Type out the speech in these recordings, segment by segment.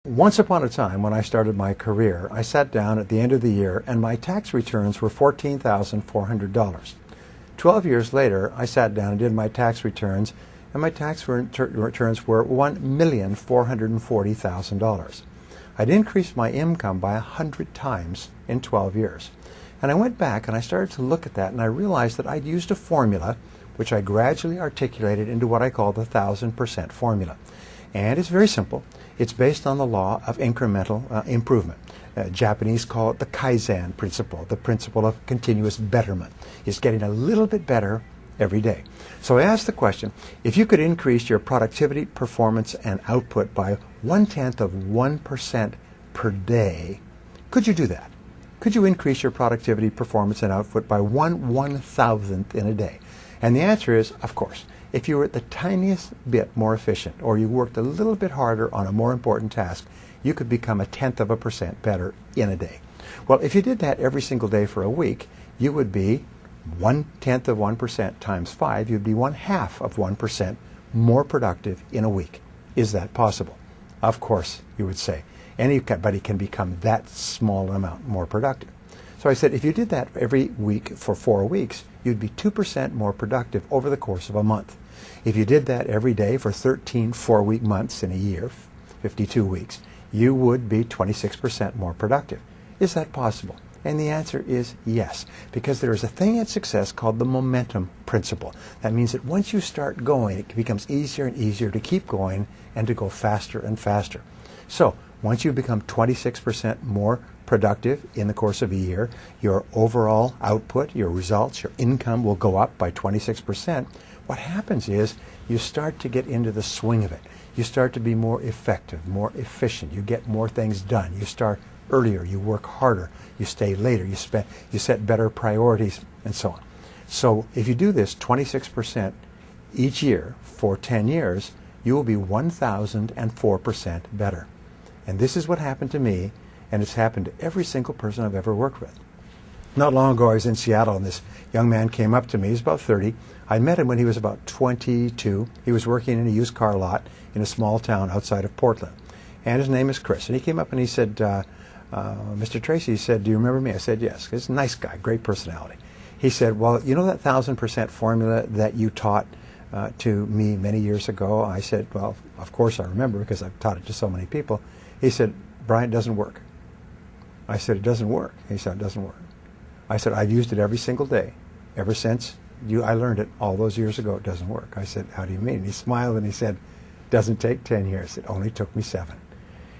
Once upon a time, when I started my career, I sat down at the end of the year and my tax returns were $14,400. 12 years later, I sat down and did my tax returns, and my tax returns were $1,440,000. I'd increased my income by 100 times in 12 years. And I went back and I started to look at that, and I realized that I'd used a formula which I gradually articulated into what I call the 1,000% formula. And it's very simple. It's based on the law of incremental improvement. Japanese call it the Kaizen principle, the principle of continuous betterment. It's getting a little bit better every day. So I asked the question, if you could increase your productivity, performance, and output by 0.1% per day, could you do that? Could you increase your productivity, performance, and output by 1/1000th in a day? And the answer is, of course. If you were the tiniest bit more efficient, or you worked a little bit harder on a more important task, you could become 0.1% better in a day. Well, if you did that every single day for a week, you would be 0.1% times 5, you'd be 0.5% more productive in a week. Is that possible? Of course, you would say. Anybody can become that small amount more productive. So I said, if you did that every week for 4 weeks, you'd be 2% more productive over the course of a month. If you did that every day for 13 4-week months in a year, 52 weeks, you would be 26% more productive. Is that possible? And the answer is yes, because there is a thing in success called the momentum principle. That means that once you start going, it becomes easier and easier to keep going and to go faster and faster. So once you become 26% more productive in the course of a year, your overall output, your results, your income will go up by 26%. What happens is you start to get into the swing of it. You start to be more effective, more efficient. You get more things done. You start earlier. You work harder. You stay later. You set better priorities, and so on. So if you do this 26% each year for 10 years, you will be 1,004% better. And this is what happened to me, and it's happened to every single person I've ever worked with. Not long ago, I was in Seattle, and this young man came up to me. He was about 30. I met him when he was about 22. He was working in a used car lot in a small town outside of Portland. And his name is Chris. And he came up and he said, Mr. Tracy, he said, do you remember me? I said, yes. He's a nice guy, great personality. He said, well, you know that 1,000% formula that you taught to me many years ago? I said, well, of course I remember, because I've taught it to so many people. He said, Brian, it doesn't work. I said, it doesn't work. He said, it doesn't work. I said, I've used it every single day ever since I learned it all those years ago. It doesn't work. I said, how do you mean? And he smiled and he said, it doesn't take 10 years. It only took me 7.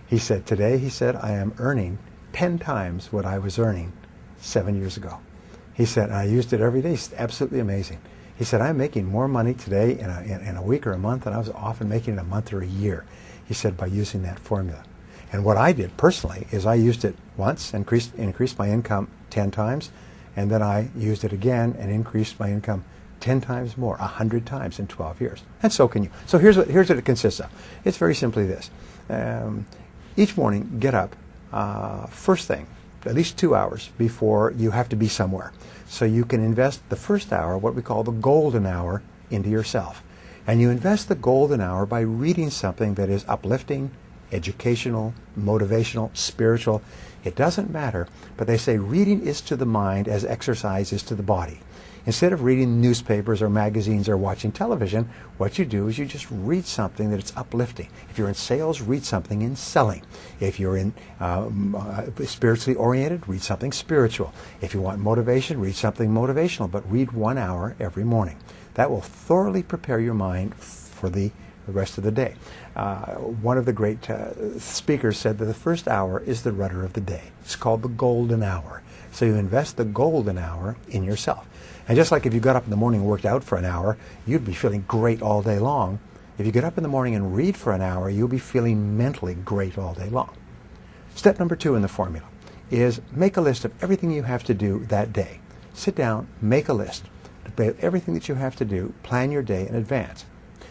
He said, today, he said, I am earning 10 times what I was earning 7 years ago. He said, I used it every day. It's absolutely amazing. He said, I'm making more money today in a week or a month than I was often making in a month or a year. He said, by using that formula. And what I did personally is I used it once, increased my income 10 times, and then I used it again and increased my income 10 times more, 100 times in 12 years. And so can you. So here's what it consists of. It's very simply this. Each morning, get up first thing, at least 2 hours before you have to be somewhere. So you can invest the first hour, what we call the golden hour, into yourself. And you invest the golden hour by reading something that is uplifting, educational, motivational, spiritual. It doesn't matter, but they say reading is to the mind as exercise is to the body. Instead of reading newspapers or magazines or watching television, what you do is you just read something that is uplifting. If you're in sales, read something in selling. If you're in spiritually oriented, read something spiritual. If you want motivation, read something motivational, but read 1 hour every morning. That will thoroughly prepare your mind for the rest of the day. One of the great speakers said that the first hour is the rudder of the day. It's called the golden hour. So you invest the golden hour in yourself. And just like if you got up in the morning and worked out for an hour, you'd be feeling great all day long. If you get up in the morning and read for an hour, you'll be feeling mentally great all day long. Step number 2 in the formula is make a list of everything you have to do that day. Sit down, make a list of everything that you have to do, plan your day in advance.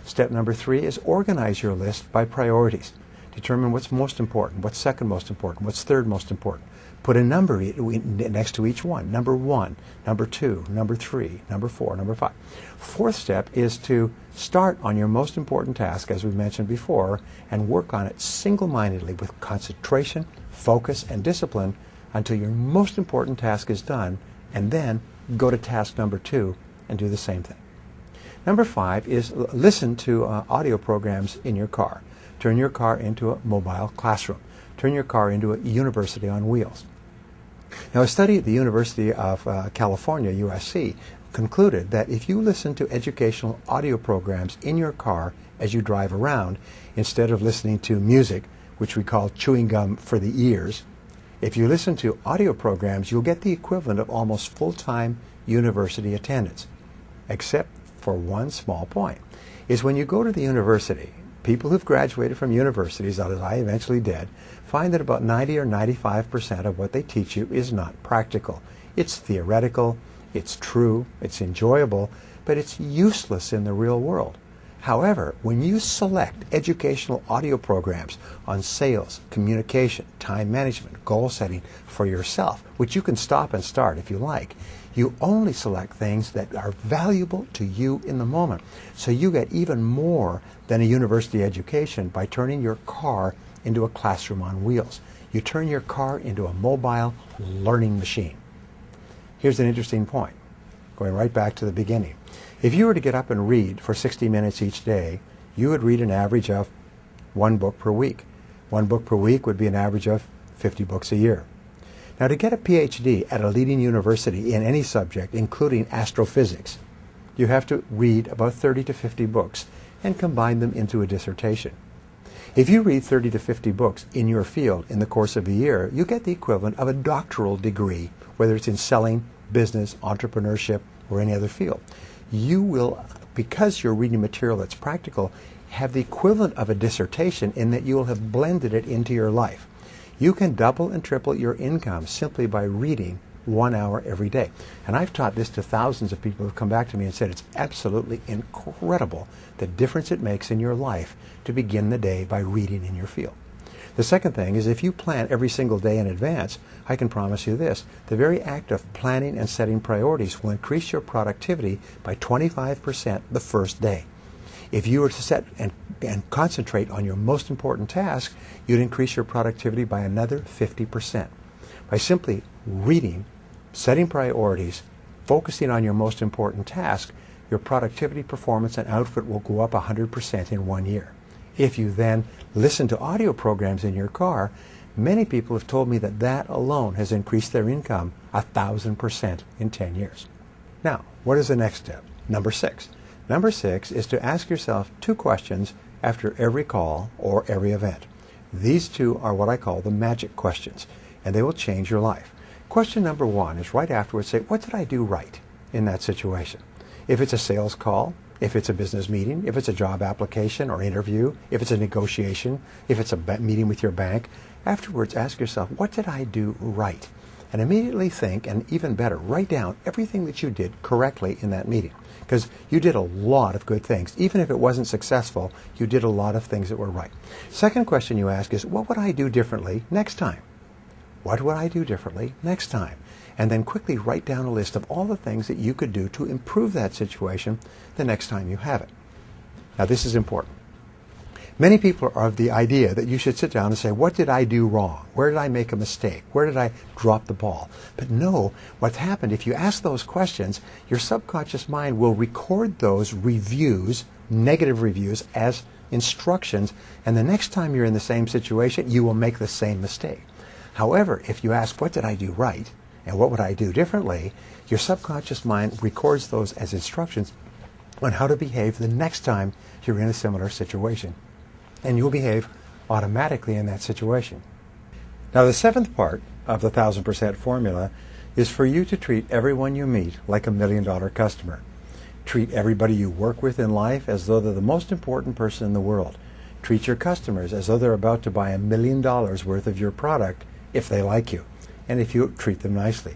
Step number 3 is organize your list by priorities. Determine what's most important, what's second most important, what's third most important. Put a number next to each one. Number 1, number 2, number 3, number 4, number 5. Fourth step is to start on your most important task, as we mentioned before, and work on it single-mindedly with concentration, focus, and discipline until your most important task is done, and then go to task number 2 and do the same thing. Number 5 is listen to audio programs in your car. Turn your car into a mobile classroom. Turn your car into a university on wheels. Now, a study at the University of California, USC, concluded that if you listen to educational audio programs in your car as you drive around, instead of listening to music, which we call chewing gum for the ears, if you listen to audio programs, you'll get the equivalent of almost full-time university attendance, except for one small point, is when you go to the university, people who've graduated from universities, as I eventually did, find that about 90 or 95% of what they teach you is not practical. It's theoretical, it's true, it's enjoyable, but it's useless in the real world. However, when you select educational audio programs on sales, communication, time management, goal setting for yourself, which you can stop and start if you like, you only select things that are valuable to you in the moment. So you get even more than a university education by turning your car into a classroom on wheels. You turn your car into a mobile learning machine. Here's an interesting point, going right back to the beginning. If you were to get up and read for 60 minutes each day, you would read an average of 1 book per week. 1 book per week would be an average of 50 books a year. Now, to get a PhD at a leading university in any subject, including astrophysics, you have to read about 30 to 50 books and combine them into a dissertation. If you read 30 to 50 books in your field in the course of a year, you get the equivalent of a doctoral degree, whether it's in selling, business, entrepreneurship, or any other field. You will, because you're reading material that's practical, have the equivalent of a dissertation in that you will have blended it into your life. You can double and triple your income simply by reading 1 hour every day. And I've taught this to thousands of people who have come back to me and said it's absolutely incredible the difference it makes in your life to begin the day by reading in your field. The second thing is if you plan every single day in advance, I can promise you this, the very act of planning and setting priorities will increase your productivity by 25% the first day. If you were to set and concentrate on your most important task, you'd increase your productivity by another 50%. By simply reading, setting priorities, focusing on your most important task, your productivity, performance, and output will go up 100% in 1 year. If you then listen to audio programs in your car, many people have told me that that alone has increased their income 1,000% in 10 years. Now, what is the next step? Number 6. Number 6 is to ask yourself 2 questions after every call or every event. These 2 are what I call the magic questions, and they will change your life. Question number 1 is right afterwards, say, what did I do right in that situation? If it's a sales call, if it's a business meeting, if it's a job application or interview, if it's a negotiation, if it's a meeting with your bank, afterwards ask yourself, what did I do right? And immediately think, and even better, write down everything that you did correctly in that meeting. Because you did a lot of good things. Even if it wasn't successful, you did a lot of things that were right. Second question you ask is, what would I do differently next time? What would I do differently next time? And then quickly write down a list of all the things that you could do to improve that situation the next time you have it. Now, this is important. Many people are of the idea that you should sit down and say, what did I do wrong? Where did I make a mistake? Where did I drop the ball? But no, what's happened, if you ask those questions, your subconscious mind will record those reviews, negative reviews, as instructions, and the next time you're in the same situation, you will make the same mistake. However, if you ask, what did I do right? And what would I do differently? Your subconscious mind records those as instructions on how to behave the next time you're in a similar situation. And you'll behave automatically in that situation. Now, the 7th part of the 1,000% formula is for you to treat everyone you meet like a $1 million customer. Treat everybody you work with in life as though they're the most important person in the world. Treat your customers as though they're about to buy $1 million worth of your product if they like you, and if you treat them nicely.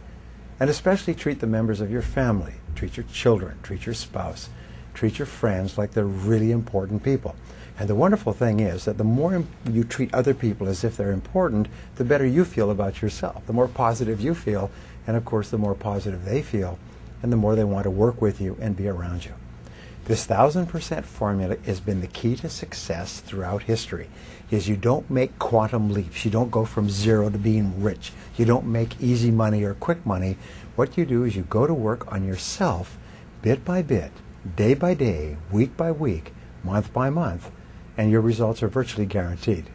And especially treat the members of your family. Treat your children, treat your spouse, treat your friends like they're really important people. And the wonderful thing is that the more you treat other people as if they're important, the better you feel about yourself. The more positive you feel, and of course the more positive they feel, and the more they want to work with you and be around you. This 1000% formula has been the key to success throughout history. Is you don't make quantum leaps. You don't go from zero to being rich. You don't make easy money or quick money. What you do is you go to work on yourself bit by bit, day by day, week by week, month by month, and your results are virtually guaranteed.